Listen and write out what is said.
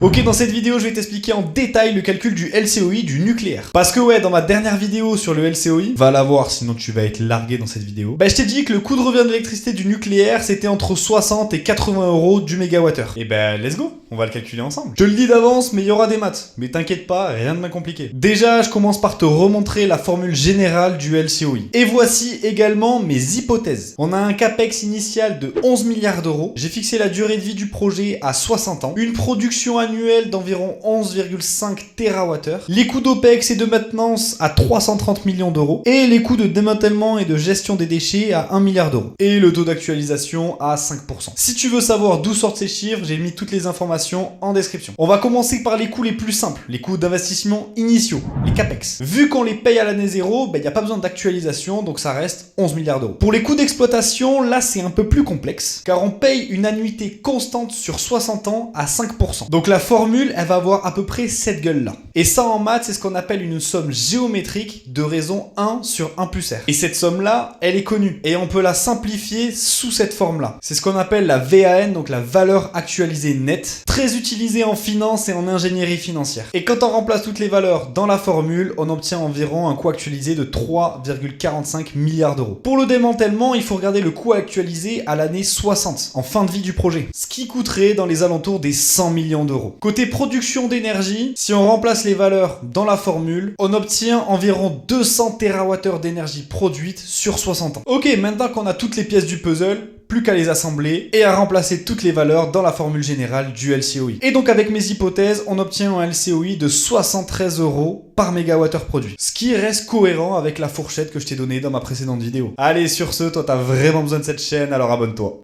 Ok, dans cette vidéo, je vais t'expliquer en détail le calcul du LCOI du nucléaire. Parce que ouais, dans ma dernière vidéo sur le LCOI, va la voir sinon tu vas être largué dans cette vidéo, je t'ai dit que le coût de revient de l'électricité du nucléaire, c'était entre 60 et 80 euros du mégawattheure. Et let's go, on va le calculer ensemble. Je te le dis d'avance, mais il y aura des maths. Mais t'inquiète pas, rien de bien compliqué. Déjà, je commence par te remontrer la formule générale du LCOI. Et voici également mes hypothèses. On a un capex initial de 11 milliards d'euros. J'ai fixé la durée de vie du projet à 60 ans. Une production annuelle d'environ 11,5 TWh. Les coûts d'OPEX et de maintenance à 330 millions d'euros. Et les coûts de démantèlement et de gestion des déchets à 1 milliard d'euros. Et le taux d'actualisation à 5%. Si tu veux savoir d'où sortent ces chiffres, j'ai mis toutes les informations en description. On va commencer par les coûts les plus simples, les coûts d'investissement initiaux, les capex. Vu qu'on les paye à l'année zéro, il n'y a pas besoin d'actualisation, donc ça reste 11 milliards d'euros. Pour les coûts d'exploitation, là c'est un peu plus complexe, car on paye une annuité constante sur 60 ans à 5%. Donc la formule, elle va avoir à peu près cette gueule-là. Et ça en maths, c'est ce qu'on appelle une somme géométrique de raison 1 sur 1 plus R. Et cette somme-là, elle est connue, et on peut la simplifier sous cette forme-là. C'est ce qu'on appelle la VAN, donc la valeur actualisée nette, très utilisée en finance et en ingénierie financière. Et quand on remplace toutes les valeurs dans la formule, on obtient environ un coût actualisé de 3,45 milliards d'euros. Pour le démantèlement, il faut regarder le coût actualisé à l'année 60, en fin de vie du projet, ce qui coûterait dans les alentours des 100 millions d'euros. Côté production d'énergie, si on remplace les valeurs dans la formule, on obtient environ 200 TWh d'énergie produite sur 60 ans. Ok, maintenant qu'on a toutes les pièces du puzzle, plus qu'à les assembler et à remplacer toutes les valeurs dans la formule générale du LCOI. Et donc avec mes hypothèses, on obtient un LCOI de 73 euros par mégawattheure produit. Ce qui reste cohérent avec la fourchette que je t'ai donnée dans ma précédente vidéo. Allez, sur ce, toi t'as vraiment besoin de cette chaîne, alors abonne-toi.